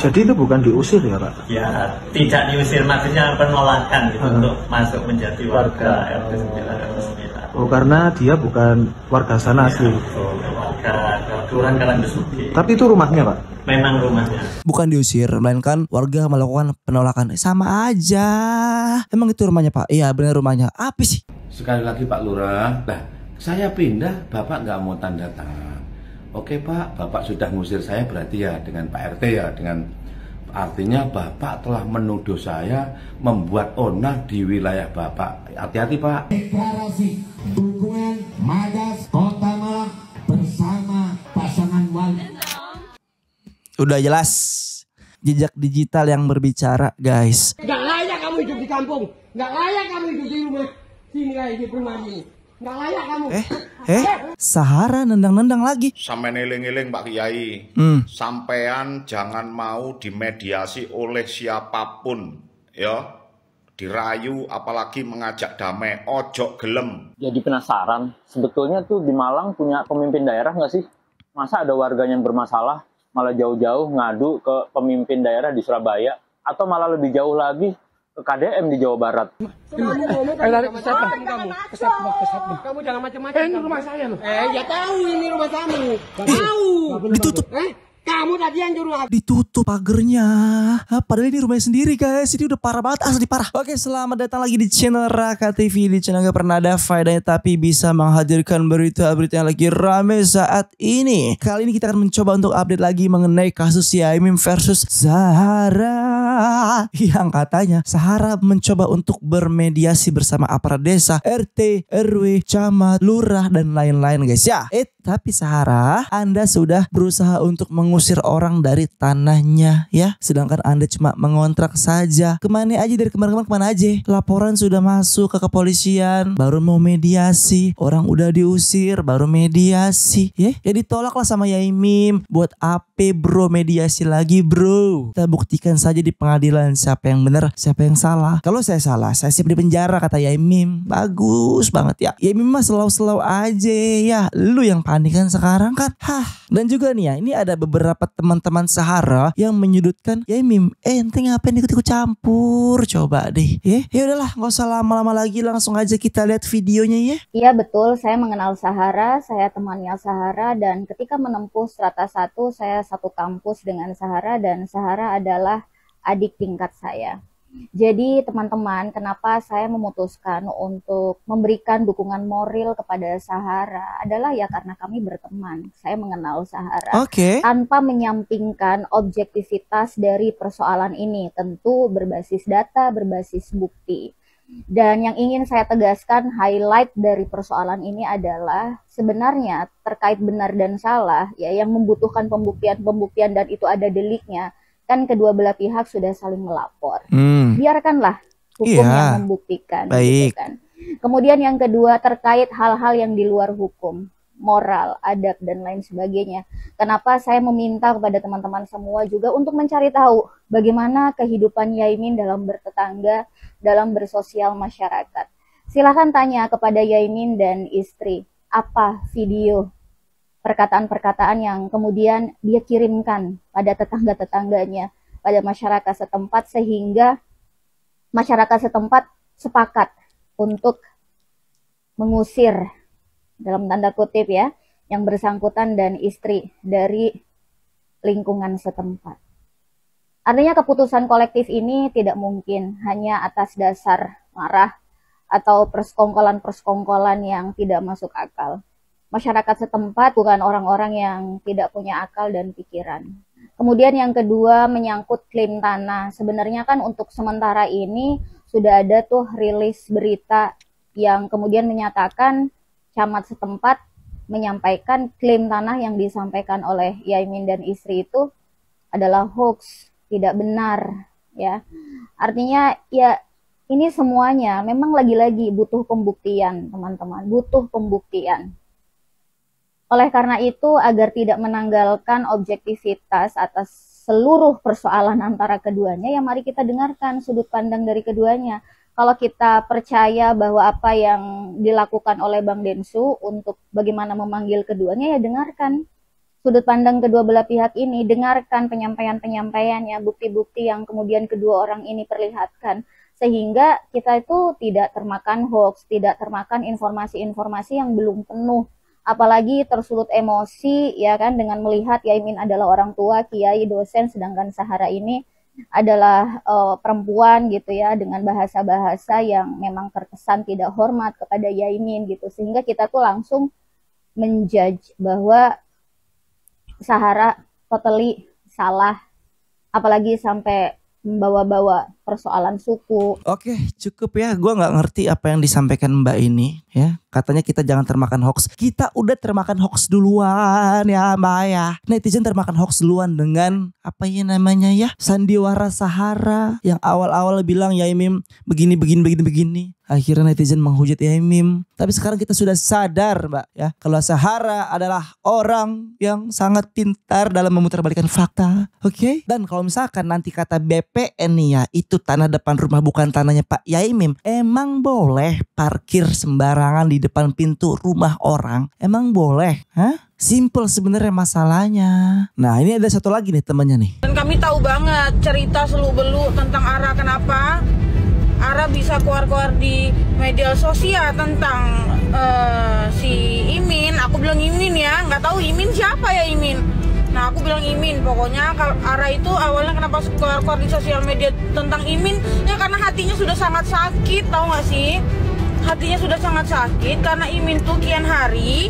Jadi itu bukan diusir ya Pak? Ya, tidak diusir, maksudnya penolakan gitu untuk masuk menjadi warga RT 9 RT 9. Oh, karena dia bukan warga sana asli. Warga Kelurahan Karanggesugi. Tapi itu rumahnya Pak? Memang rumahnya. Bukan diusir, melainkan warga melakukan penolakan. Sama aja. Emang itu rumahnya Pak? Iya benar rumahnya. Apa sih? Sekali lagi Pak Lurah, lah saya pindah, Bapak nggak mau tanda tangan. Oke Pak, Bapak sudah ngusir saya berarti ya dengan Pak RT ya, dengan artinya Bapak telah menuduh saya membuat onar di wilayah Bapak. Hati-hati Pak. Deklarasi dukungan Magas Kota Malang bersama pasangan wali. Udah jelas. Jejak digital yang berbicara guys. Gak layak kamu hidup di kampung. Gak layak kamu hidup di rumah sini kayak di rumah ini. Gak layak kamu. Sahara nendang-nendang lagi. Sampai eling-eling Pak Kiai, sampean jangan mau dimediasi oleh siapapun, ya, dirayu apalagi mengajak damai, ojo gelem. Jadi penasaran, sebetulnya tuh di Malang punya pemimpin daerah nggak sih? Masa ada warganya yang bermasalah malah jauh-jauh ngadu ke pemimpin daerah di Surabaya, atau malah lebih jauh lagi ke KDM di Jawa Barat? Kamu jangan macam-macam. Ini rumah saya loh. Ya tahu ini rumah kamu. Tahu. Ditutup. Kamu tadi yang nyuruh. Ditutup pagernya. Padahal ini rumahnya sendiri guys. Ini udah parah banget, asli parah. Oke, selamat datang lagi di channel Raka TV. Di channel gak pernah ada faedahnya tapi bisa menghadirkan berita-berita yang lagi rame saat ini. Kali ini kita akan mencoba untuk update lagi mengenai kasus Yaimin versus Sahara. Yang katanya Sahara mencoba untuk bermediasi bersama aparat desa, RT, RW, camat, lurah, dan lain-lain guys ya. Tapi Sahara, Anda sudah berusaha untuk mengusir orang dari tanahnya ya. Sedangkan Anda cuma mengontrak saja. Kemana aja dari kemarin-kemarin kemana aja? Laporan sudah masuk ke kepolisian, baru mau mediasi. Orang udah diusir, baru mediasi. Ya ditolaklah sama Yaimin. Buat apa bro mediasi lagi bro? Kita buktikan saja di pengadilan siapa yang benar, siapa yang salah. Kalau saya salah, saya siap di penjara kata Yaimin. Bagus banget ya. Yaimin mah selau-selau aja ya. Lu yang panik kan sekarang kan. Dan juga nih ya, ini ada beberapa teman-teman Sahara yang menyudutkan Yaimin. Ente ngapain ikut-ikut campur? Coba deh. Ya udahlah, nggak usah lama-lama lagi, langsung aja kita lihat videonya ya. Iya betul, saya mengenal Sahara, saya temannya Sahara, dan ketika menempuh strata 1, saya satu kampus dengan Sahara, dan Sahara adalah adik tingkat saya. Jadi teman-teman, kenapa saya memutuskan untuk memberikan dukungan moral kepada Sahara adalah ya karena kami berteman. Saya mengenal Sahara tanpa menyampingkan objektivitas dari persoalan ini, tentu berbasis data, berbasis bukti. Dan yang ingin saya tegaskan, highlight dari persoalan ini adalah sebenarnya terkait benar dan salah, ya yang membutuhkan pembuktian dan itu ada deliknya. Kan kedua belah pihak sudah saling melapor. Biarkanlah hukum yang membuktikan. Baik. Gitu kan. Kemudian yang kedua terkait hal-hal yang di luar hukum, moral, adab, dan lain sebagainya. Kenapa saya meminta kepada teman-teman semua juga untuk mencari tahu bagaimana kehidupan Yaimin dalam bertetangga, dalam bersosial masyarakat. Silahkan tanya kepada Yaimin dan istri, apa video perkataan-perkataan yang kemudian dia kirimkan pada tetangga-tetangganya, pada masyarakat setempat, sehingga masyarakat setempat sepakat untuk mengusir, dalam tanda kutip ya, yang bersangkutan dan istri dari lingkungan setempat. Artinya keputusan kolektif ini tidak mungkin hanya atas dasar marah atau persekongkolan-persekongkolan yang tidak masuk akal. Masyarakat setempat bukan orang-orang yang tidak punya akal dan pikiran. Kemudian yang kedua menyangkut klaim tanah. Sebenarnya kan untuk sementara ini sudah ada tuh rilis berita yang kemudian menyatakan camat setempat menyampaikan klaim tanah yang disampaikan oleh Yaimin dan istri itu adalah hoax, tidak benar ya. Artinya ya ini semuanya memang lagi-lagi butuh pembuktian, teman-teman, butuh pembuktian. Oleh karena itu, agar tidak menanggalkan objektivitas atas seluruh persoalan antara keduanya, ya mari kita dengarkan sudut pandang dari keduanya. Kalau kita percaya bahwa apa yang dilakukan oleh Bang Densu untuk bagaimana memanggil keduanya, ya dengarkan sudut pandang kedua belah pihak ini, dengarkan penyampaian-penyampaian ya, bukti-bukti yang kemudian kedua orang ini perlihatkan, sehingga kita itu tidak termakan hoax, tidak termakan informasi-informasi yang belum penuh, apalagi tersulut emosi ya kan, dengan melihat Yaimin adalah orang tua, kiai, dosen, sedangkan Sahara ini adalah perempuan gitu ya, dengan bahasa-bahasa yang memang terkesan tidak hormat kepada Yaimin gitu, sehingga kita tuh langsung menjudge bahwa Sahara totally salah, apalagi sampai membawa-bawa persoalan suku. Oke, cukup ya. Gua nggak ngerti apa yang disampaikan Mbak ini ya. Katanya kita jangan termakan hoax. Kita udah termakan hoax duluan ya Mbak ya. Netizen termakan hoax duluan dengan apa ya namanya ya, sandiwara Sahara yang awal-awal bilang Yaimin begini. Akhirnya netizen menghujat Yaimin. Tapi sekarang kita sudah sadar Mbak ya, kalau Sahara adalah orang yang sangat pintar dalam memutarbalikkan fakta. Oke? Dan kalau misalkan nanti kata BPN nih ya, itu tanah depan rumah bukan tanahnya Pak Yaimin, emang boleh parkir sembarangan di depan pintu rumah orang? Emang boleh? Hah? Simple sebenarnya masalahnya. Nah ini ada satu lagi nih temannya nih. Dan kami tahu banget cerita seluk-beluk tentang Ara, kenapa Ara bisa keluar-keluar di media sosial tentang si Imin. Aku bilang Imin ya, nggak tahu Imin siapa ya Imin. Nah aku bilang Imin, pokoknya kalau Ara itu awalnya kenapa keluar-keluar di sosial media tentang Imin, ya karena hatinya sudah sangat sakit, tahu nggak sih? Hatinya sudah sangat sakit karena Imin tuh kian hari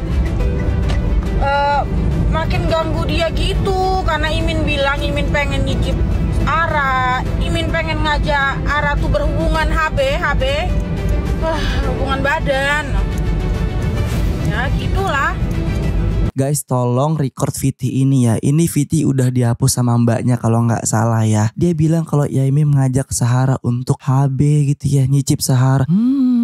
makin ganggu dia gitu, karena Imin bilang Imin pengen nyicip Ara, Imin pengen ngajak Ara tuh berhubungan hubungan badan, ya gitulah. Guys tolong record Viti ini ya. Ini Viti udah dihapus sama mbaknya kalau nggak salah ya. Dia bilang kalau Yaimin mengajak Sahara untuk HB gitu ya, nyicip Sahara.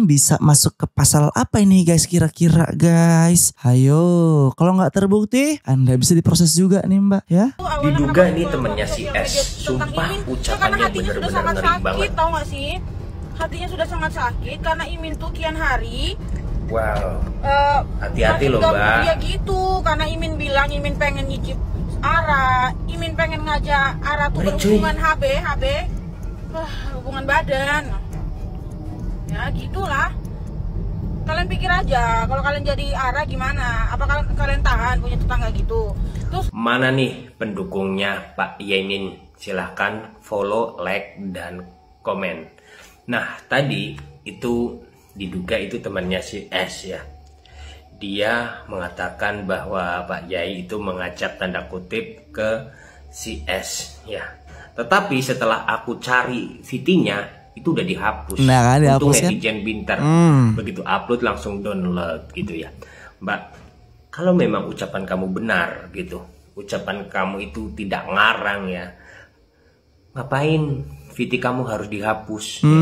Bisa masuk ke pasal apa ini guys kira-kira guys? Ayo, kalau nggak terbukti Anda bisa diproses juga nih mbak ya. Diduga ini temennya si S. Sumpah ucapannya bener-bener ngeri banget. Tahu nggak sih? Hatinya sudah sangat sakit karena Imin tuh kian hari. Wow, hati-hati loh mbak. Dia gitu, karena Imin bilang Imin pengen nyicip Ara, Imin pengen ngajak Ara tuh berhubungan hubungan badan. Ya gitulah. Kalian pikir aja, kalau kalian jadi Ara gimana? Apa kalian tahan punya tetangga gitu? Terus mana nih pendukungnya Pak Yaimin? Silahkan follow, like, dan komen. Nah tadi itu diduga itu temannya si S ya. Dia mengatakan bahwa Pak Yai itu mengajak tanda kutip ke si S ya. Tetapi setelah aku cari Vitinya itu udah dihapus. Nah kan dihapus kan. Netizen pintar. Begitu upload langsung download gitu ya. Mbak, kalau memang ucapan kamu benar gitu, ucapan kamu itu tidak ngarang ya, ngapain Viti kamu harus dihapus ya?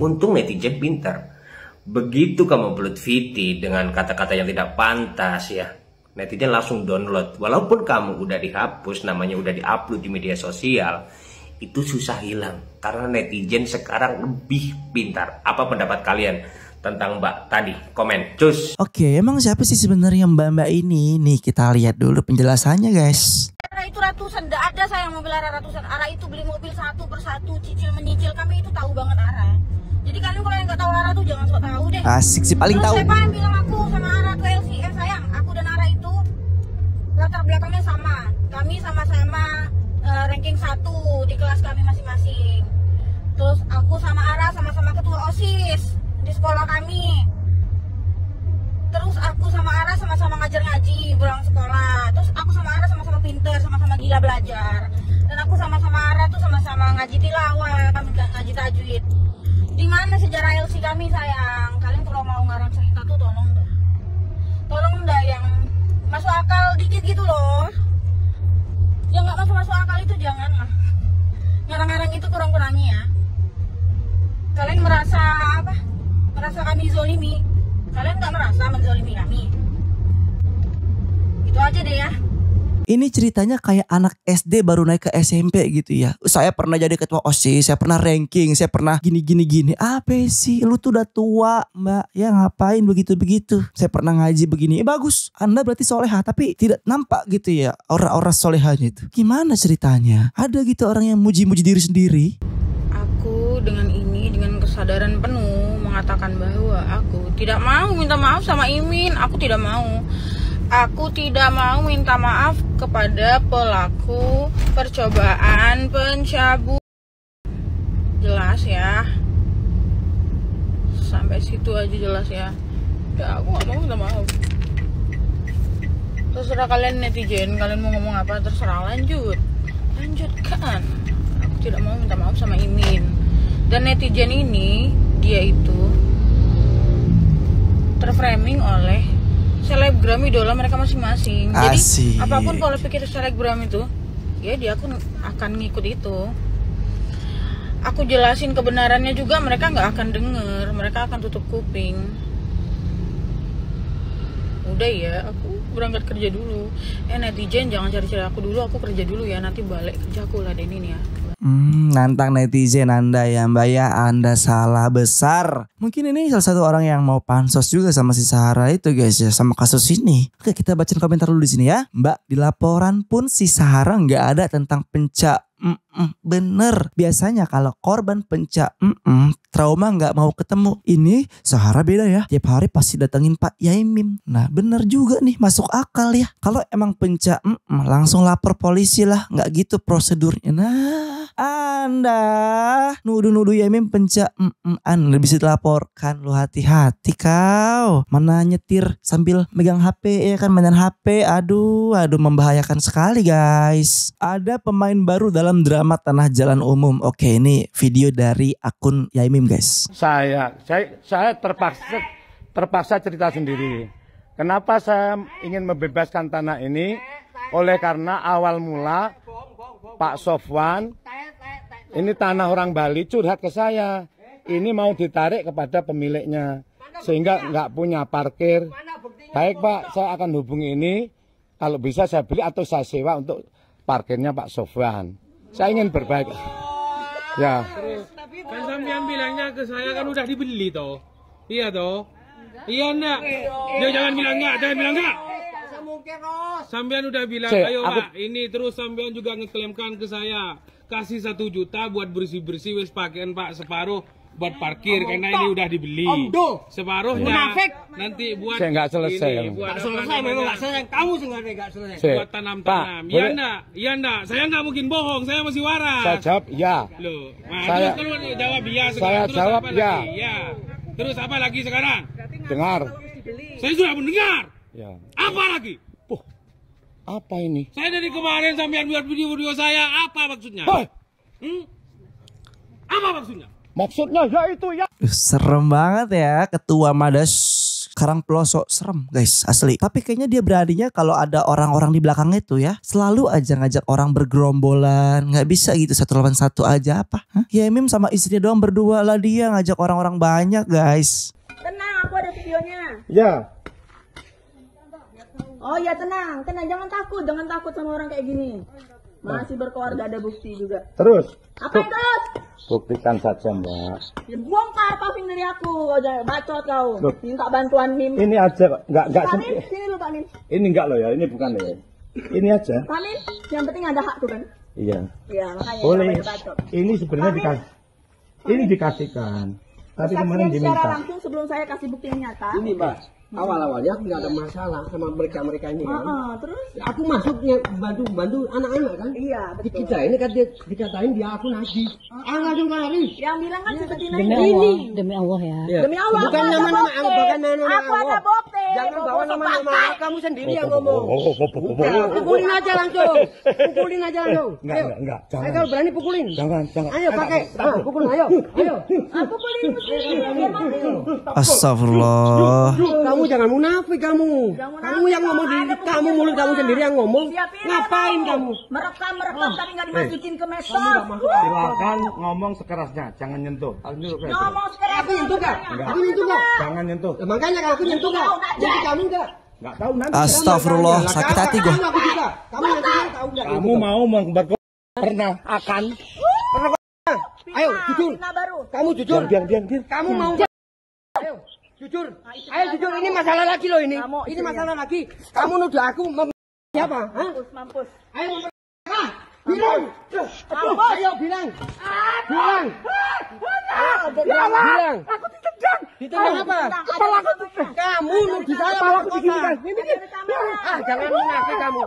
Untung netizen pintar. Begitu kamu upload Viti dengan kata-kata yang tidak pantas ya, netizen langsung download. Walaupun kamu udah dihapus, namanya udah diupload di media sosial, itu susah hilang karena netizen sekarang lebih pintar. Apa pendapat kalian tentang Mbak tadi? Komen, cus. Oke, emang siapa sih sebenarnya mbak-mbak ini? Nih kita lihat dulu penjelasannya guys. Ara itu ratusan, tidak ada saya yang mobil Ara ratusan. Ara itu beli mobil satu persatu, cicil menyicil, kami itu tahu banget Ara. Jadi kalian kalau yang nggak tahu Ara tuh jangan sok tahu deh. Asik sih paling tahu. Siapa yang bilang aku sama Ara ke LC? Sayang, aku dan Ara itu latar belakangnya sama. Kami sama-sama ranking 1 di kelas kami masing-masing. Terus aku sama Ara sama-sama ketua OSIS di sekolah kami. Terus aku sama Ara sama-sama ngajar ngaji pulang sekolah. Terus aku sama Ara sama-sama pinter, sama-sama gila belajar. Dan aku sama-sama Ara tuh sama-sama ngaji tilawah, kami ngaji tajwid. Di mana sejarah LC kami sayang? Kalian kalau mau ngarang cerita tuh tolong dah yang masuk akal dikit gitu loh. Yang nggak masuk akal itu jangan lah. Ngarang-ngarang itu kurang-kurangi ya. Kalian merasa apa? Merasa kami zolimi? Kalian nggak merasa menzolimi kami? Itu aja deh ya. Ini ceritanya kayak anak SD baru naik ke SMP gitu ya. Saya pernah jadi ketua OSIS, saya pernah ranking, saya pernah gini. Apa sih? Lu tuh udah tua, Mbak. Ya ngapain begitu-begitu? Saya pernah ngaji begini. Bagus. Anda berarti solehah, tapi tidak nampak gitu ya aura-aura solehahnya itu. Gimana ceritanya? Ada gitu orang yang muji-muji diri sendiri. Aku dengan kesadaran penuh mengatakan bahwa aku tidak mau minta maaf sama Imin. Aku tidak mau minta maaf kepada pelaku percobaan pencabut. Jelas ya, sampai situ aja jelas ya. Ya aku gak mau minta maaf. Terserah kalian netizen, kalian mau ngomong apa terserah, lanjutkan. Aku tidak mau minta maaf sama Imin. Dan netizen ini, dia itu terframing oleh selebgram idola mereka masing-masing. Jadi apapun kalau pikir selebgram itu, ya dia akan ngikut itu. Aku jelasin kebenarannya juga mereka nggak akan denger, mereka akan tutup kuping. Udah ya, aku berangkat kerja dulu. Netizen jangan cari-cari aku dulu, aku kerja dulu ya, nanti balik kerja aku ladenin ya. Nantang netizen Anda ya Mbak ya, Anda salah besar. Mungkin ini salah satu orang yang mau pansos juga sama si Sahara itu guys ya, sama kasus ini. Oke, kita bacain komentar dulu di sini ya. Mbak, di laporan pun si Sahara nggak ada tentang bener. Biasanya kalau korban trauma nggak mau ketemu. Ini Sahara beda ya. Tiap hari pasti datengin Pak Yaimim. Nah bener juga nih, masuk akal ya. Kalau emang langsung lapor polisi lah. Nggak gitu prosedurnya. Nah Anda nuduh-nuduh Yaimim Anda bisa dilaporkan. Lu hati-hati kau. Mana nyetir sambil megang HP ya kan, mainan HP. Aduh membahayakan sekali guys. Ada pemain baru dalam drama Tanah Jalan Umum. Oke, ini video dari akun Yaimim guys. Saya terpaksa cerita sendiri. Kenapa saya ingin membebaskan tanah ini? Oleh karena awal mula Pak Sofwan, ini tanah orang Bali, curhat ke saya. Ini mau ditarik kepada pemiliknya, sehingga nggak punya parkir. Baik Pak, saya akan hubungi ini. Kalau bisa saya beli atau saya sewa untuk parkirnya Pak Sofwan. Saya ingin berbaik. Ya. Kan sampean bilangnya ke saya kan udah dibeli toh. Iya toh? Iya enggak? Dia jangan bilang enggak, Sampean udah bilang, ayo Pak, ini terus sampean juga ngeklaimkan ke saya. Kasih 1 juta buat bersih-bersih wis pakaian Pak separuh buat parkir karena ini udah dibeli. Separuhnya nanti buat saya nggak selesai. Selesai memang nggak selesai. Kamu nggak selesai. Buat tanam-tanam. Iya enggak. Saya nggak mungkin bohong. Saya masih waras. Saya jawab ya. Loh, terus kalau jawab iya sekarang. Saya terus jawab apa ya. Lagi? Ya. Terus apa lagi sekarang? Dengar. Saya sudah mendengar. Ya. Apa lagi? Apa ini? Saya dari kemarin sampean buat video saya. Apa maksudnya? Apa maksudnya? Maksudnya ya itu ya. Serem banget ya ketua Madas Karangploso, serem guys asli. Tapi kayaknya dia beraninya kalau ada orang-orang di belakang itu ya, selalu aja ngajak orang bergerombolan. Nggak bisa gitu 1 lawan 1 aja apa? Yaimim sama istrinya doang berdua lah, dia ngajak orang-orang banyak guys. Tenang, aku ada videonya. Ya. Oh ya tenang, jangan takut sama orang kayak gini. Masih berkeluarga, ada bukti juga. Terus? Apa yang terus? Buktikan saja Mbak. Ya, bongkar paving dari aku, bacot kau. Minta bantuan Mim. Ini aja Pak, nggak. Pak Min, sini lu Pak Min. Ini enggak loh ya, ini bukan loh ya. Ini aja. Pak Min, yang penting ada hak tuh kan. Iya. Iya makanya. Boleh. Ini sebenarnya dikasihkan. Tapi kemarin diminta. Secara langsung sebelum saya kasih bukti yang nyata. Ini Mbak, awal-awalnya aku nggak ada masalah sama mereka ini kan. Terus? Aku masuknya bantu anak-anak kan. Iya betul. Kita ini kan dikatain dia aku najis. Langsung lari. Yang bilang kan seperti ini. Demi Allah ya. Ya. Demi Allah. Bukan nama-nama aku, bukan nama-nama aku ada bukti. Jangan bawa nama-nama kamu sendiri yang ngomong. Pukulin aja langsung. Enggak. Jangan. Ayo berani pukulin. Jangan. Ayo pakai. Pukulin ayo. Pukulin. Astagfirullah. Kamu jangan munafik kamu. Kamu yang ngomong di kamu mulut kamu sendiri yang ngomong. Ngapain kamu? Merekam tapi nggak dimasukin ke medsos. Silakan ngomong sekerasnya, jangan nyentuh. Ngomong sekeras. Aku nyentuh nggak? Jangan nyentuh. Makanya kalau aku nyentuh nggak? Jadi kamu nggak? Nggak tahu nanti. Astagfirullah, sakit hati gue. Kamu mau membuat pernah akan. Ayo jujur. Kamu jujur. Biar. Kamu mau. Ayo jujur. Ayo jujur, ini masalah lagi loh ini. Ini masalah lagi. Kamu nuduh aku siapa? Mampus. Ayo bilang. Ayo bilang. Bilang. Aku ditendang. Ditendang apa? Kepala aku. Kamu nuduh saya kepala aku diginikan. Jangan munafik kamu.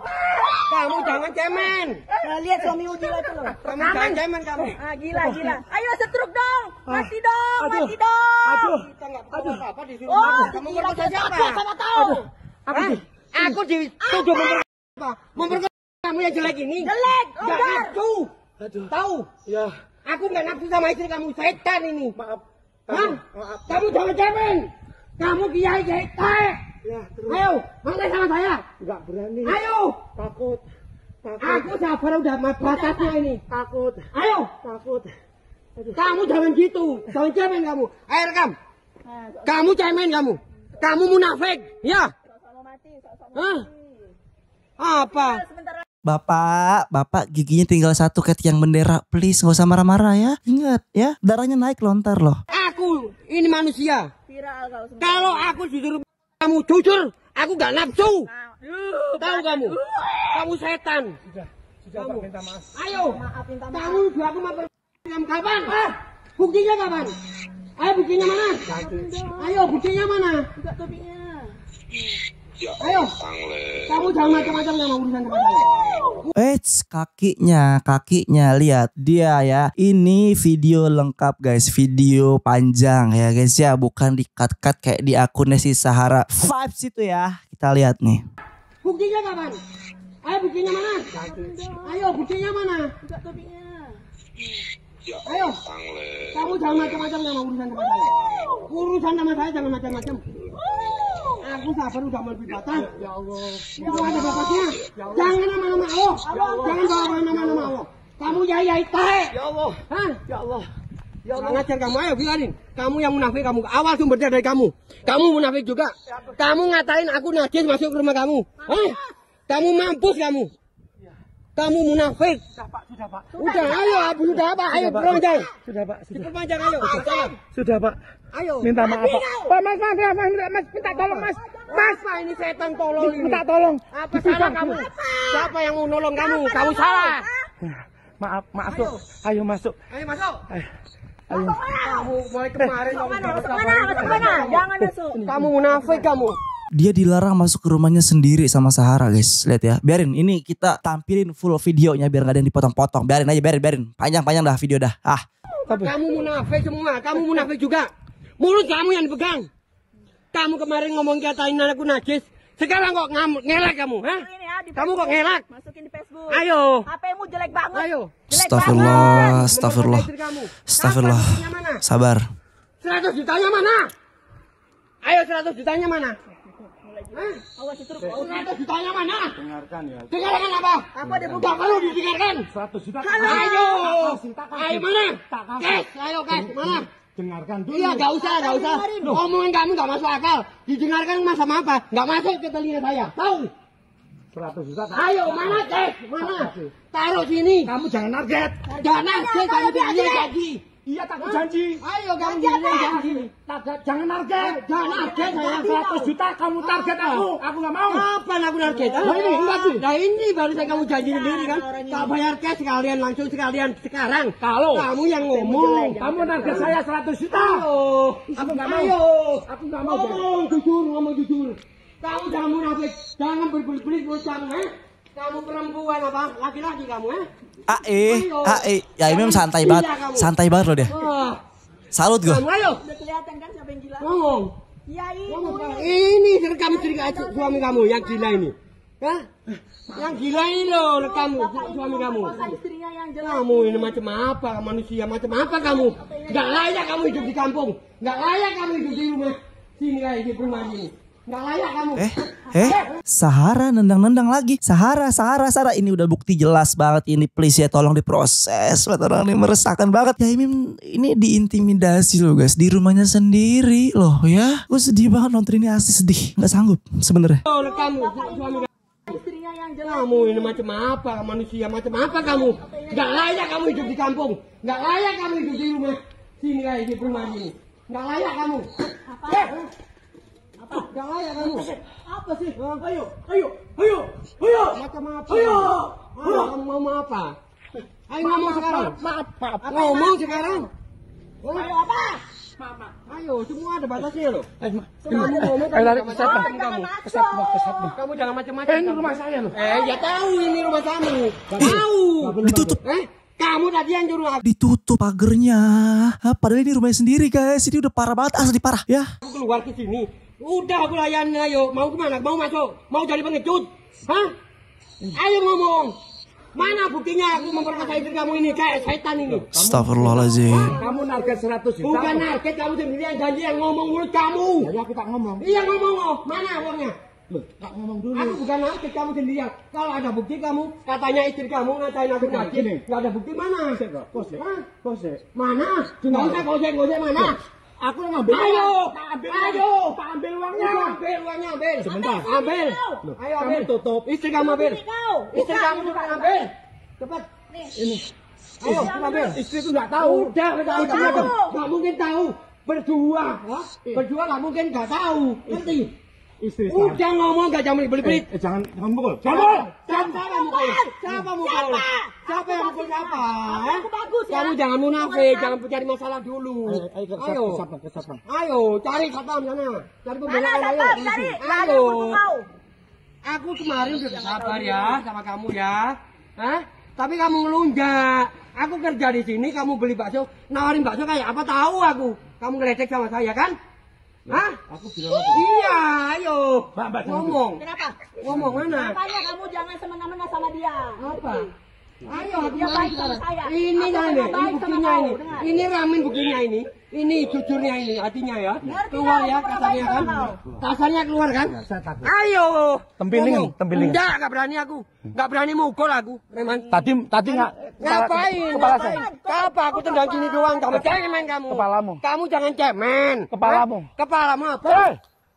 Kamu jangan cemen. Lihat suamimu gila itu loh. Kamu jangan cemen kamu. Gila. Ayo setruk dong. Mati dong. Aduh. Apa disuruh mati? Kamu berkata siapa? Sama tahu. Aku dituduh memperkosa kamu yang jelek ini. Jelek. Gak nafsu. Tahu? Ya. Aku nggak nafsu sama istri kamu. Setan ini. Maaf. Kamu jangan cemen. Kamu kiai setan. Ya, ayo, mana sama saya? Nggak berani. Ayo. Takut. Aku sabar udah batasnya ini. Takut. Ayo. Takut. Kamu jangan gitu. Jangan cemen kamu. Ayo rekam. Kamu cemen kamu. Kamu munafik. Ya. Hah? Apa? Bapak giginya tinggal satu kayak yang bendera. Please nggak usah marah-marah ya. Ingat ya, darahnya naik lontar loh. Aku ini manusia. Kalau aku jujur kamu jujur, aku gak nafsu. Tahu kamu? Kamu setan. Sudah Pak, minta maaf. Ayo. Kamu juga aku mau kapan? Buktinya kapan? Ayo buktinya mana? Ayo buktinya mana? Ayo. Kamu jangan macam-macam sama urusan sama saya. Kakinya lihat dia ya. Ini video lengkap guys, video panjang ya guys ya, bukan di cut kayak di akunnya si Sahara Vibes itu ya. Kita lihat nih. Buktinya kapan? Ayo buktinya mana? Ayo buktinya mana? Ayo. Kamu jangan macam-macam sama urusan sama saya. Urusan sama saya jangan macam-macam. Aku sabar udah mau batas. Ya Allah. Itu ada bapaknya. Jangan nama-nama Allah. Jangan bawa nama-nama Allah. Kamu yai tahe. Ya Allah. Hah? Ya Allah. Ya Allah. Ngajar kamu, ayo bilarin. Kamu yang munafik kamu. Awal sumbernya dari kamu. Kamu munafik juga. Kamu ngatain aku najis masuk ke rumah kamu. Hah? Kamu mampus kamu. Kamu munafik. Sudah Pak. Udah, ayo, sudah apa? Ayo perpanjang. Sudah Pak. Diperpanjang ayo. Sudah Pak. Ayo. Minta maaf Pak. Mas, minta tolong Mas. Mas, Pak, ini setan tolong ini. Minta tolong. Apa salah kamu? Siapa yang mau nolong kamu? Kamu salah. Maaf, masuk. Ayo masuk. Ayo masuk. Ayo. Kamu mulai kemarin Masuk mana? Jangan masuk. Kamu munafik kamu. Dia dilarang masuk ke rumahnya sendiri sama Sahara guys. Lihat ya. Biarin ini kita tampilin full videonya biar gak ada yang dipotong-potong. Biarin aja, biarin. Panjang dah video dah. Kamu munafik semua. Kamu munafik juga. Mulut kamu yang dipegang. Kamu kemarin ngomong katain anakku najis. Sekarang kok ngelak kamu, hah? Kamu kok ngelak? Masukin di Facebook. Ayo. HP-mu jelek banget. Ayo. Astagfirullah. Sabar. 100 jutanya mana? Ayo 100 jutanya mana? Awas itu. 100 jutanya mana? Dengarkan ya. Dengarkan apa? Apa dia Gak perlu didengarkan. 100 juta. Ayo. Ayo mana? Kes, ayo kes, mana? Dengarkan dulu. Iya, gak usah. Omongan kamu gak masuk akal. Didengarkan sama apa? Gak masuk ke telinga saya. Tahu? 100 juta. Ayo, mana cek? Mana? Taruh sini. Kamu jangan target. Jangan target, kamu jangan janji. Iya, takut janji. Ayo, kamu janji. Jangan target. Jangan target saya. 100 juta kamu target aku. Aku nggak mau. Apa aku target? Nah ini enggak sih. Nah ini baru saya kamu janji sendiri kan. Tak bayar cash sekalian langsung sekalian sekarang. Kalau kamu yang ngomong. Kamu target saya 100 juta. Aku nggak mau. Aku nggak mau. Ngomong jujur. Kamu jangan munafik. Jangan berbelit-belit buat kamu, Kamu perempuan apa? Laki-laki kamu, Ya ini memang santai banget loh dia. Salut gue. Ayo. Udah kelihatan kan siapa yang gila? Ngomong. Iya ini rekam suami kamu yang gila ini. Hah? Yang gila ini loh rekam suami kamu. Istrinya yang jelas. Kamu ini macam apa manusia? Macam apa kamu? Gak layak kamu hidup di kampung. Gak layak kamu hidup di rumah sini kayak di rumah ini. Nggak layak kamu. Sahara nendang-nendang lagi. Sahara. Ini udah bukti jelas banget ini, please ya tolong diproses. Orang ini meresahkan banget. Ya ini diintimidasi loh guys di rumahnya sendiri loh ya. Gue sedih banget nonton ini, asli sedih. Nggak sanggup sebenarnya. Kamu suami istrinya yang jelas. Kamu ini macam apa, manusia macam apa kamu? Nggak layak kamu hidup di kampung. Nggak layak kamu hidup di rumah sini kayak di rumah ini. Nggak layak kamu. Nggak layak kamu. Apa sih? Ayo. Macam apa? Ayo. Kamu mau apa? Ayo ngomong sekarang. Ngomong sekarang. Ayo apa? Ayo, semua ada batasnya loh. Kamu ngomong kamu jangan macam-macam. Ini rumah saya loh. Ya tahu ini rumah kamu. Tahu. Ditutup. Kamu tadi yang nyuruh aku. Ditutup pagernya. Padahal ini rumahnya sendiri guys. Ini udah parah banget, asli parah ya. Aku keluar ke sini. Udah aku layanin, ayo. Mau kemana? Mau masuk? Mau jadi pengecut? Hah? Ayo ngomong. Mana buktinya aku memperkosa istri kamu ini kayak setan ini? Astagfirullahaladzim. Kamu narget 100 juta. Bukan narget, kamu sendiri yang janji, yang ngomong mulut kamu. Ya aku tak ngomong. Iya ngomong. Mana uangnya? Tak ngomong dulu. Aku bukan narget, kamu sendiri. Kalau ada bukti kamu, katanya istri kamu ngatain aku narget. Gak ada bukti mana? Kose. Mana? Nggak usah kose mana? Aku ngambil. Ayo. Ambil uangnya. Ambil. Sebentar. Ambil. Ayo ambil. Tutup. Istri kamu ambil. Istri kamu juga ambil. Cepat. Ini. Ayo ambil. Istri itu nggak tahu. Udah nggak mungkin tahu. Berdua nggak mungkin nggak tahu. Ngerti? Istri udah ngomong gak jangan belit-belit. Jangan mukul. Siapa mukul? Siapa yang mukul siapa? Kamu jangan munafik, jangan cari masalah dulu. Ayo, cari satpam sana. Cari pembelaan ayo. Aku kemarin udah sabar ya sama kamu ya. Tapi kamu ngelunjak. Aku kerja di sini, kamu beli bakso, nawarin bakso kayak apa tahu aku. Kamu ngeledek sama saya kan? Hah? Aku bilang apa? Iya, ayo. Ngomong. Kenapa? Ngomong mana? Makanya kamu jangan semena-mena sama dia. Apa? Ayo, aku dia baik sama saya. Ini buktinya ini. Ini Ramin buktinya ini. Ini jujurnya ini, hatinya ya. Keluar ya, kasarnya kan. Kasarnya keluar kan? Ayo. Tempiling. Enggak berani aku. Enggak berani mukul aku. Memang. Tadi nggak. Ngapain? Kepala saya. Apa? Aku tendang gini doang. Kamu cemen kamu. Kepalamu. Kamu jangan cemen. Kepalamu. Kepalamu apa?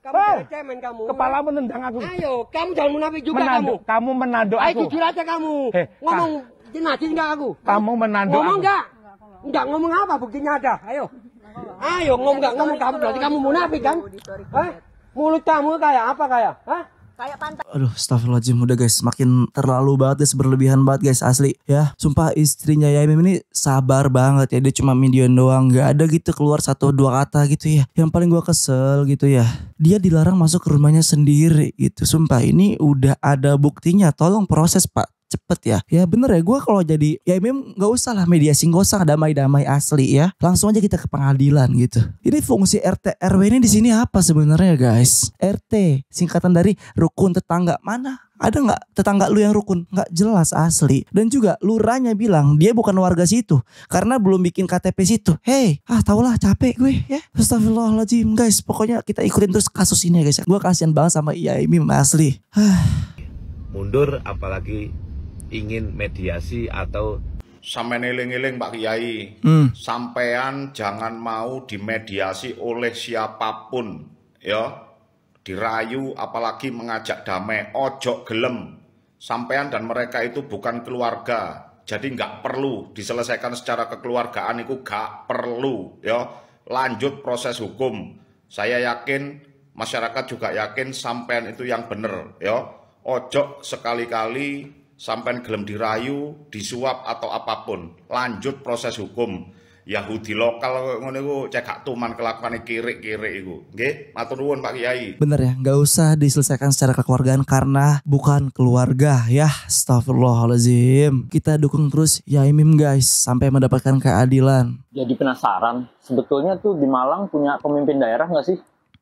Kamu jangan cemen kamu. Kepalamu nendang aku. Ayo, kamu jangan munafik juga kamu. Kamu menanduk aku. Ayo jujur aja kamu. Ngomong jenajin enggak aku? Kamu menanduk ngomong aku. Enggak ngomong apa? Buktinya ada. Ayo ngomong enggak ngomong kamu berarti kamu munafik kan? Mulut kamu kayak apa kayak? Kayak pantai. Aduh, astagfirullahaladzim, udah guys, makin terlalu banget guys, berlebihan banget guys, asli ya. Sumpah istrinya Yaimim ini sabar banget ya, dia cuma medion doang, nggak ada gitu keluar 1-2 kata gitu ya. Yang paling gua kesel gitu ya, dia dilarang masuk ke rumahnya sendiri gitu. Sumpah ini udah ada buktinya, tolong proses pak, cepet ya. Ya bener ya, gue kalau jadi Yaimim gak usah lah mediasi, gak usah damai-damai asli ya. Langsung aja kita ke pengadilan gitu. Ini fungsi RT RW ini di sini apa sebenarnya guys? RT singkatan dari rukun tetangga. Mana? Ada nggak tetangga lu yang rukun? Nggak jelas asli. Dan juga lurahnya bilang dia bukan warga situ karena belum bikin KTP situ. Hey, tau lah capek gue ya. Astagfirullahaladzim guys. Pokoknya kita ikutin terus kasus ini ya guys. Gue kasihan banget sama Yaimim asli. Mundur apalagi ingin mediasi atau sampai eling-eling Pak Kiai. Sampean jangan mau dimediasi oleh siapapun ya. Dirayu apalagi mengajak damai, ojo gelem. Sampean dan mereka itu bukan keluarga. Jadi nggak perlu diselesaikan secara kekeluargaan, itu nggak perlu ya. Lanjut proses hukum. Saya yakin masyarakat juga yakin sampean itu yang bener ya. Ojo sekali-kali sampean gelem dirayu, disuap atau apapun. Lanjut proses hukum. Yahudi lokal ngono iku cekak tuman kelakuane kirik-kirik iku. Nggih, matur nuwun Pak Kiai. Bener ya, nggak usah diselesaikan secara kekeluargaan karena bukan keluarga ya. Astagfirullahaladzim. Kita dukung terus Yaimim guys sampai mendapatkan keadilan. Jadi penasaran, sebetulnya tuh di Malang punya pemimpin daerah nggak sih?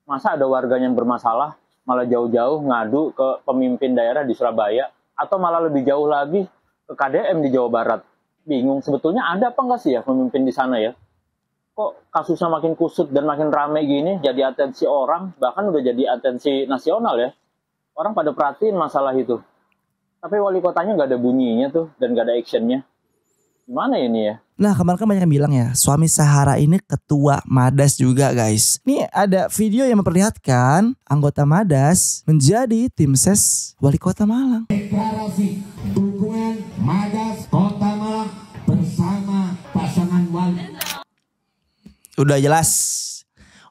Masa ada warganya yang bermasalah malah jauh-jauh ngadu ke pemimpin daerah di Surabaya atau malah lebih jauh lagi ke KDM di Jawa Barat? Bingung sebetulnya ada apa nggak sih ya pemimpin di sana ya? kok kasusnya makin kusut dan makin rame gini, jadi atensi orang, bahkan udah jadi atensi nasional ya. Orang pada perhatiin masalah itu. Tapi wali kotanya nggak ada bunyinya tuh, dan nggak ada actionnya. Gimana ini ya? Nah kemarin kan banyak yang bilang ya, suami Sahara ini ketua Madas juga guys. Ini ada video yang memperlihatkan anggota Madas menjadi tim ses wali kota Malang. Deklarasi dukungan Madas Kota Malang bersama pasangan wali. Udah jelas.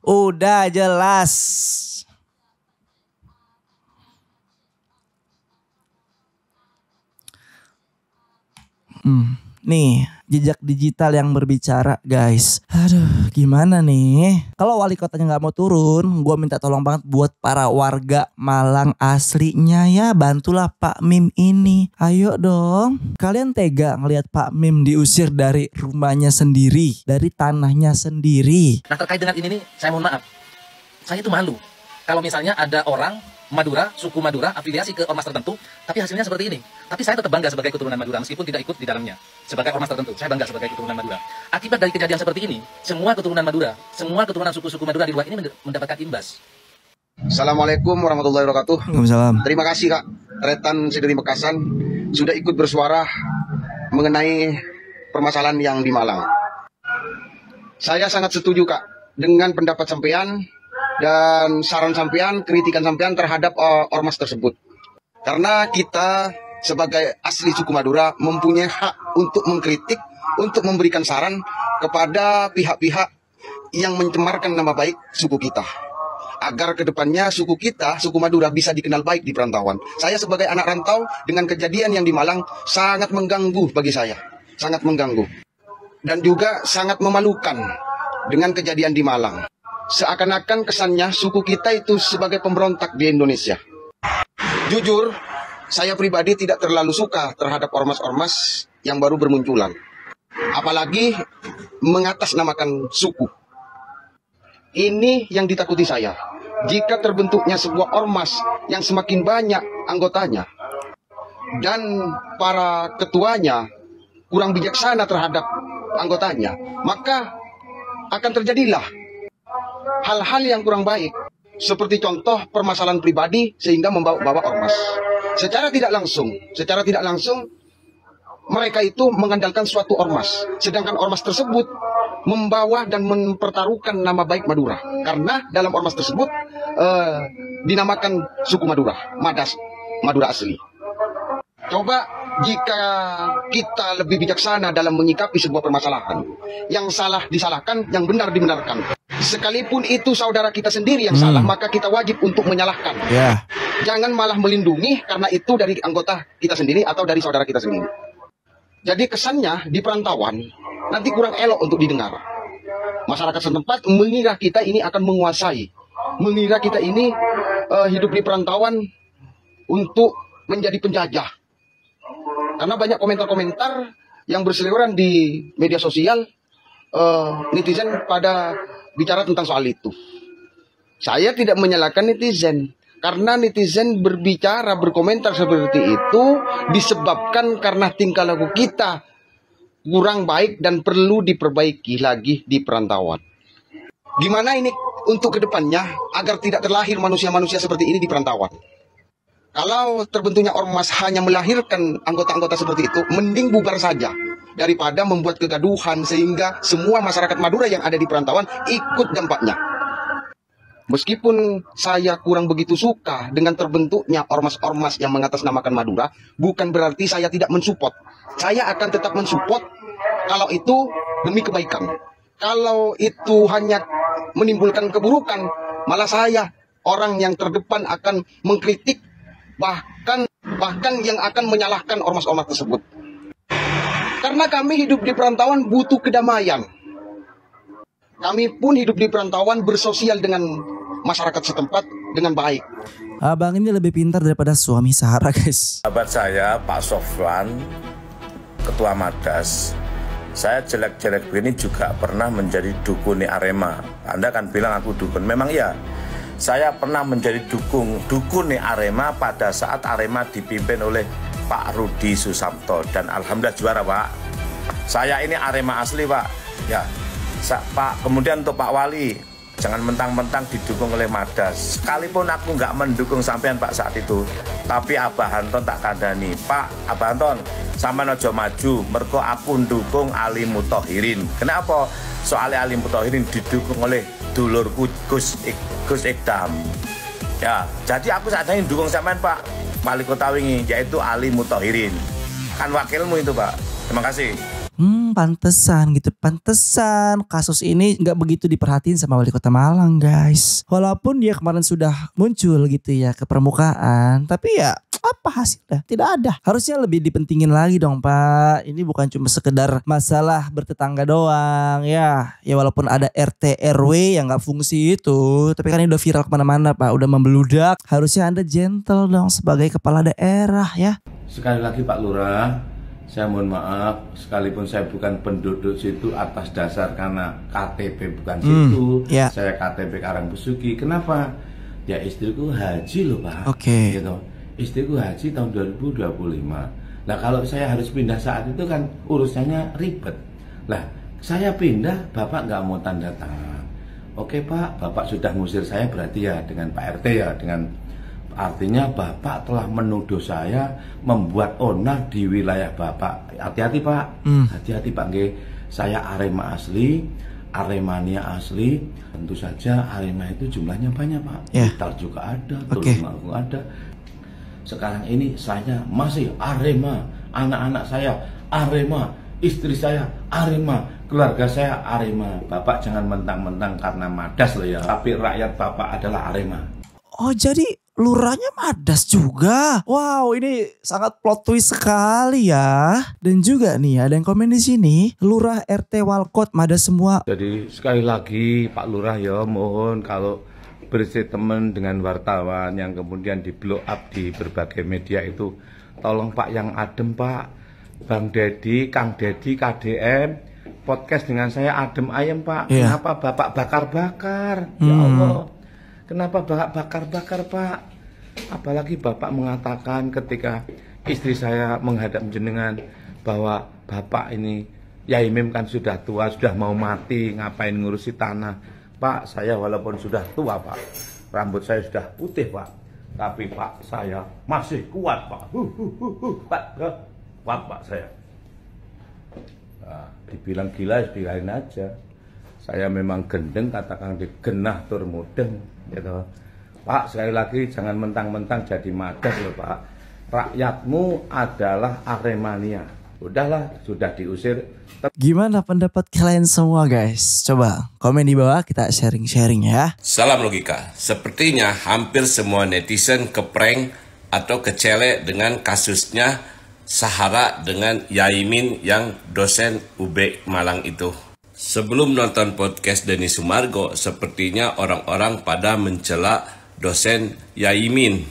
Udah jelas. Nih jejak digital yang berbicara guys. Aduh gimana nih. Kalau wali kotanya nggak mau turun, gue minta tolong banget buat para warga Malang aslinya ya, bantulah Pak Mim ini. Ayo dong. Kalian tega ngelihat Pak Mim diusir dari rumahnya sendiri, dari tanahnya sendiri. Nah terkait dengan ini nih, saya mohon maaf, saya itu malu kalau misalnya ada orang Madura, suku Madura, afiliasi ke ormas tertentu, tapi hasilnya seperti ini. Tapi saya tetap bangga sebagai keturunan Madura, meskipun tidak ikut di dalamnya. Sebagai ormas tertentu, saya bangga sebagai keturunan Madura. Akibat dari kejadian seperti ini, semua keturunan Madura, semua keturunan suku-suku Madura di luar ini mendapatkan imbas. Assalamualaikum warahmatullahi wabarakatuh. Waalaikumsalam. Terima kasih Kak Retan Sideri Mekasan sudah ikut bersuara mengenai permasalahan yang di Malang. Saya sangat setuju Kak dengan pendapat sampean dan saran sampean, kritikan sampean terhadap ormas tersebut. Karena kita sebagai asli suku Madura mempunyai hak untuk mengkritik, untuk memberikan saran kepada pihak-pihak yang mencemarkan nama baik suku kita. Agar kedepannya suku kita, suku Madura bisa dikenal baik di perantauan. Saya sebagai anak rantau dengan kejadian yang di Malang sangat mengganggu bagi saya. Sangat mengganggu. Dan juga sangat memalukan dengan kejadian di Malang. Seakan-akan kesannya suku kita itu sebagai pemberontak di Indonesia. Jujur, saya pribadi tidak terlalu suka terhadap ormas-ormas yang baru bermunculan. Apalagi mengatasnamakan suku. Ini yang ditakuti saya. Jika terbentuknya sebuah ormas yang semakin banyak anggotanya dan para ketuanya kurang bijaksana terhadap anggotanya, maka akan terjadilah hal-hal yang kurang baik, seperti contoh permasalahan pribadi sehingga membawa ormas. Secara tidak langsung mereka itu mengandalkan suatu ormas, sedangkan ormas tersebut membawa dan mempertaruhkan nama baik Madura, karena dalam ormas tersebut dinamakan suku Madura, Madas, Madura asli. Coba jika kita lebih bijaksana dalam menyikapi sebuah permasalahan, yang salah disalahkan, yang benar dibenarkan. Sekalipun itu saudara kita sendiri yang salah, maka kita wajib untuk menyalahkan. Jangan malah melindungi karena itu dari anggota kita sendiri atau dari saudara kita sendiri. Jadi kesannya di perantauan nanti kurang elok untuk didengar. Masyarakat setempat mengira kita ini akan menguasai, mengira kita ini hidup di perantauan untuk menjadi penjajah. Karena banyak komentar-komentar yang berseliweran di media sosial, netizen pada bicara tentang soal itu. Saya tidak menyalahkan netizen, karena netizen berbicara, berkomentar seperti itu disebabkan karena tingkah laku kita kurang baik dan perlu diperbaiki lagi di perantauan. Gimana ini untuk kedepannya agar tidak terlahir manusia-manusia seperti ini di perantauan? Kalau terbentuknya ormas hanya melahirkan anggota-anggota seperti itu, mending bubar saja daripada membuat kegaduhan sehingga semua masyarakat Madura yang ada di perantauan ikut dampaknya. Meskipun saya kurang begitu suka dengan terbentuknya ormas-ormas yang mengatasnamakan Madura, bukan berarti saya tidak mensupport. Saya akan tetap mensupport kalau itu demi kebaikan. Kalau itu hanya menimbulkan keburukan, malah saya orang yang terdepan akan mengkritik, bahkan yang akan menyalahkan ormas-ormas tersebut. Karena kami hidup di perantauan butuh kedamaian. Kami pun hidup di perantauan bersosial dengan masyarakat setempat dengan baik. Abang ini lebih pintar daripada suami Sahara guys. Sahabat saya Pak Sofwan, Ketua Madas, saya jelek-jelek begini juga pernah menjadi dukun Arema. Anda kan bilang aku dukun, memang iya. Saya pernah menjadi dukun Arema pada saat Arema dipimpin oleh Pak Rudi Susamto dan alhamdulillah juara Pak. Saya ini Arema asli Pak. Ya. Pak, kemudian untuk Pak Wali, jangan mentang-mentang didukung oleh Madas. Sekalipun aku nggak mendukung sampean Pak saat itu, tapi Abah Anton tak kandani. Pak, Abah Anton, sampean ojo maju, mergo aku ndukung Ali Muthahirin. Kenapa? Soalnya Ali Muthahirin didukung oleh dulurku Gus Ikdam. Ya, jadi aku saat ini dukung sampean Pak Wali Kota wingi, yaitu Ali Muthahirin. Kan wakilmu itu Pak. Terima kasih. Pantesan gitu, pantesan kasus ini nggak begitu diperhatiin sama Wali Kota Malang guys. Walaupun dia kemarin sudah muncul gitu ya ke permukaan, tapi ya apa hasilnya? Tidak ada. Harusnya lebih dipentingin lagi dong Pak. Ini bukan cuma sekedar masalah bertetangga doang ya. Ya walaupun ada RT RW yang nggak fungsi itu, tapi kan ini udah viral kemana-mana Pak, udah membeludak. Harusnya Anda gentle dong sebagai kepala daerah ya. Sekali lagi Pak Lurah, saya mohon maaf, sekalipun saya bukan penduduk situ atas dasar karena KTP bukan situ, saya KTP Karangbesuki. Kenapa? Ya istriku haji loh Pak. Gitu. Istriku haji tahun 2025. Nah kalau saya harus pindah saat itu kan urusannya ribet. Lah saya pindah, Bapak nggak mau tanda tangan. Oke Pak, Bapak sudah ngusir saya berarti ya dengan Pak RT ya, dengan artinya Bapak telah menuduh saya membuat onar di wilayah Bapak. Hati-hati Pak, hati-hati Pak nggih. Saya Arema asli, Aremania asli. Tentu saja Arema itu jumlahnya banyak Pak. Blitar juga ada, Tulungagung ada. Sekarang ini saya masih Arema, anak-anak saya Arema, istri saya Arema, keluarga saya Arema. Bapak jangan mentang-mentang karena Madas loh ya, tapi rakyat Bapak adalah Arema. Oh jadi lurahnya Madas juga. Wow, ini sangat plot twist sekali ya. Dan juga nih ada yang komen di sini, Lurah RT Walkot Madas semua. Jadi sekali lagi Pak Lurah ya, mohon kalau berstatement dengan wartawan yang kemudian di blow up di berbagai media itu, tolong Pak yang adem Pak. Bang Dedi, Kang Dedi, KDM, podcast dengan saya adem ayem Pak. Kenapa Bapak bakar-bakar? Ya Allah, kenapa Bapak bakar-bakar Pak? Apalagi Bapak mengatakan ketika istri saya menghadap jenengan bahwa Bapak ini Yai Mim kan sudah tua, sudah mau mati, ngapain ngurusi tanah. Pak, saya walaupun sudah tua Pak, rambut saya sudah putih Pak, tapi Pak saya masih kuat Pak. Pak, kuat Pak saya. Nah, dibilang gila, dibilain aja. Saya memang gendeng, katakan digenah tur mudeng gitu. Pak, sekali lagi jangan mentang-mentang jadi Madas loh Pak. Rakyatmu adalah Aremania. Udahlah, sudah diusir. Gimana pendapat kalian semua guys? Coba komen di bawah, kita sharing-sharing ya. Salam logika. Sepertinya hampir semua netizen keprank atau kecele dengan kasusnya Sahara dengan Yaimin yang dosen UB Malang itu. Sebelum nonton podcast Denny Sumargo, sepertinya orang-orang pada mencela dosen Yaimin.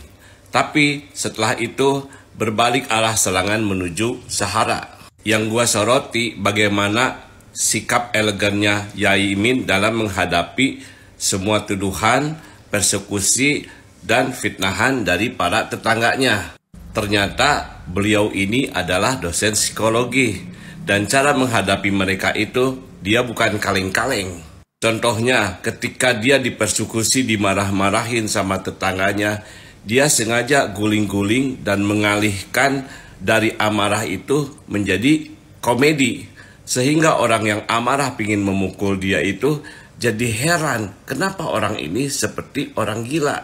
Tapi setelah itu berbalik arah serangan menuju Sahara. Yang gua soroti bagaimana sikap elegannya Yaimin dalam menghadapi semua tuduhan, persekusi, dan fitnahan dari para tetangganya. Ternyata beliau ini adalah dosen psikologi, dan cara menghadapi mereka itu dia bukan kaleng-kaleng. Contohnya ketika dia dipersekusi, dimarah-marahin sama tetangganya, dia sengaja guling-guling dan mengalihkan dari amarah itu menjadi komedi. Sehingga orang yang amarah pingin memukul dia itu jadi heran kenapa orang ini seperti orang gila.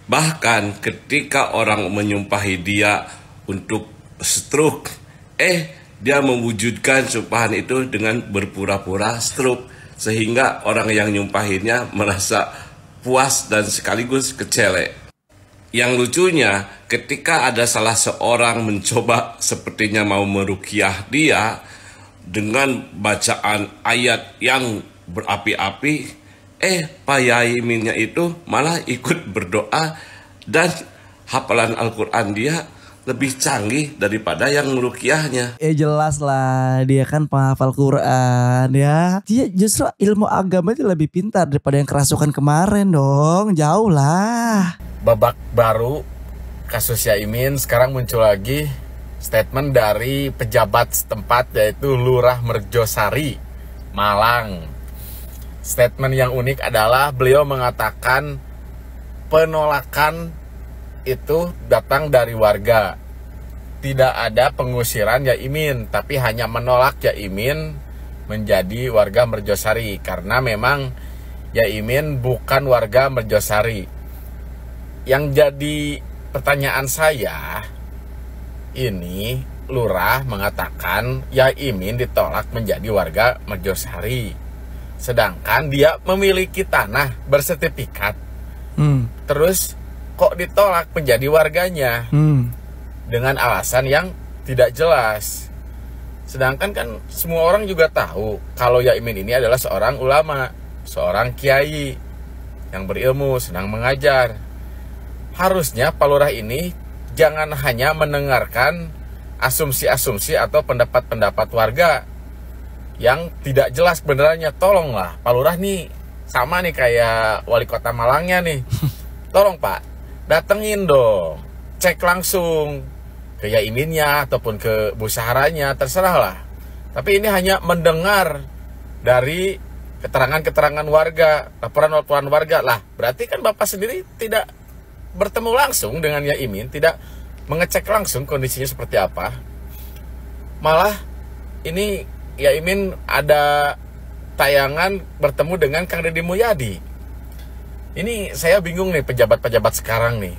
Bahkan ketika orang menyumpahi dia untuk stroke, dia mewujudkan sumpahan itu dengan berpura-pura stroke. Sehingga orang yang nyumpahinnya merasa puas dan sekaligus kecele. Yang lucunya ketika ada salah seorang mencoba sepertinya mau meruqyah dia dengan bacaan ayat yang berapi-api, Pak Yaiminnya itu malah ikut berdoa dan hafalan Al-Quran dia lebih canggih daripada yang meruqyahnya. Jelas lah, dia kan penghafal Quran ya. Dia justru ilmu agama itu lebih pintar daripada yang kerasukan kemarin dong. Jauh lah. Babak baru kasus Yaimin, sekarang muncul lagi statement dari pejabat setempat yaitu Lurah Merjosari, Malang. statement yang unik adalah beliau mengatakan penolakan itu datang dari warga. Tidak ada pengusiran Yaimin, tapi hanya menolak Yaimin menjadi warga Merjosari karena memang Yaimin bukan warga Merjosari. Yang jadi pertanyaan saya, ini lurah mengatakan Yaimin ditolak menjadi warga Merjosari, sedangkan dia memiliki tanah bersertifikat. Terus kok ditolak menjadi warganya dengan alasan yang tidak jelas. Sedangkan kan semua orang juga tahu kalau Yaimin ini adalah seorang ulama, seorang kiai yang berilmu, sedang mengajar. Harusnya Pak Lurah ini jangan hanya mendengarkan asumsi-asumsi atau pendapat-pendapat warga yang tidak jelas kebenarannya. Tolonglah Pak Lurah nih, sama nih kayak wali kota Malangnya nih. Tolong Pak, datengin dong, cek langsung ke Yaiminnya ataupun ke Bu Saharanya, terserah lah. Tapi ini hanya mendengar dari keterangan-keterangan warga, laporan-laporan warga lah. Berarti kan Bapak sendiri tidak bertemu langsung dengan Yaimin, tidak mengecek langsung kondisinya seperti apa. Malah ini Yaimin ada tayangan bertemu dengan Kang Deddy Mulyadi. Ini saya bingung nih, pejabat-pejabat sekarang nih,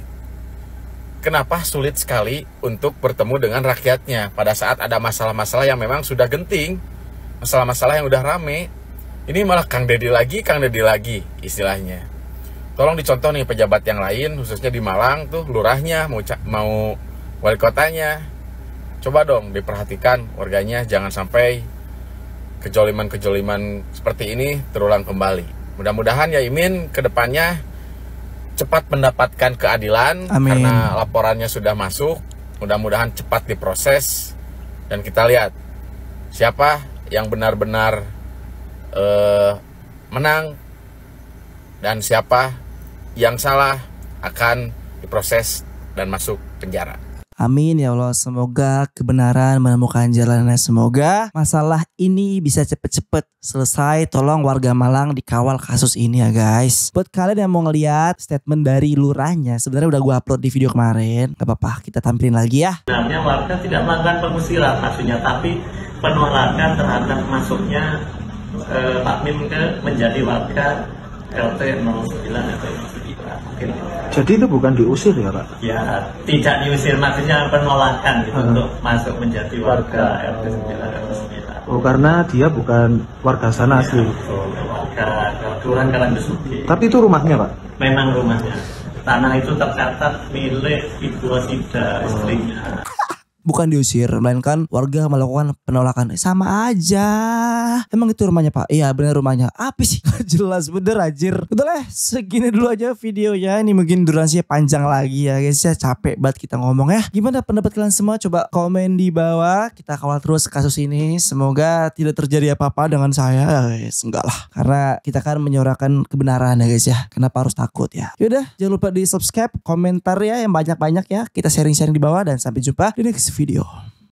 kenapa sulit sekali untuk bertemu dengan rakyatnya pada saat ada masalah-masalah yang memang sudah genting, masalah-masalah yang udah rame. Ini malah Kang Deddy lagi istilahnya. Tolong dicontoh nih pejabat yang lain, khususnya di Malang tuh, lurahnya mau wali kotanya. Coba dong diperhatikan warganya, jangan sampai kejoliman-kejoliman seperti ini terulang kembali. Mudah-mudahan Yaimin kedepannya cepat mendapatkan keadilan. Amin. Karena laporannya sudah masuk. Mudah-mudahan cepat diproses dan kita lihat siapa yang benar-benar menang dan siapa yang salah akan diproses dan masuk penjara. Amin ya Allah, semoga kebenaran menemukan jalannya. Semoga masalah ini bisa cepet-cepet selesai. Tolong warga Malang dikawal kasus ini ya guys. Buat kalian yang mau ngeliat statement dari lurahnya, sebenarnya udah gue upload di video kemarin. Gak apa-apa, kita tampilin lagi ya. Sebenarnya warga tidak melakukan pengusiran maksudnya, tapi penolakan terhadap masuknya Pak Mim menjadi warga RT 09 atau 09. Jadi itu bukan diusir ya Pak? Ya, tidak diusir, maksudnya penolakan gitu untuk masuk menjadi warga RT 09. Oh, karena dia bukan warga sana asli. Warga Kelurahan Karanggesugi. Tapi itu rumahnya Pak? Memang rumahnya. Tanah itu tercatat milik Ibu Rosida, istrinya. Bukan diusir, melainkan warga melakukan penolakan. Sama aja. Emang itu rumahnya Pak? Iya benar rumahnya. Apa sih? Jelas bener anjir. Udah lah, segini dulu aja videonya. Ini mungkin durasinya panjang lagi ya guys ya. Capek banget kita ngomong ya. Gimana pendapat kalian semua? Coba komen di bawah. Kita kawal terus kasus ini. Semoga tidak terjadi apa-apa dengan saya guys. Enggak lah. Karena kita kan menyuarakan kebenaran ya guys ya. Kenapa harus takut ya? Yaudah, jangan lupa di subscribe, komentar ya yang banyak-banyak ya. Kita sharing-sharing di bawah dan sampai jumpa di next video.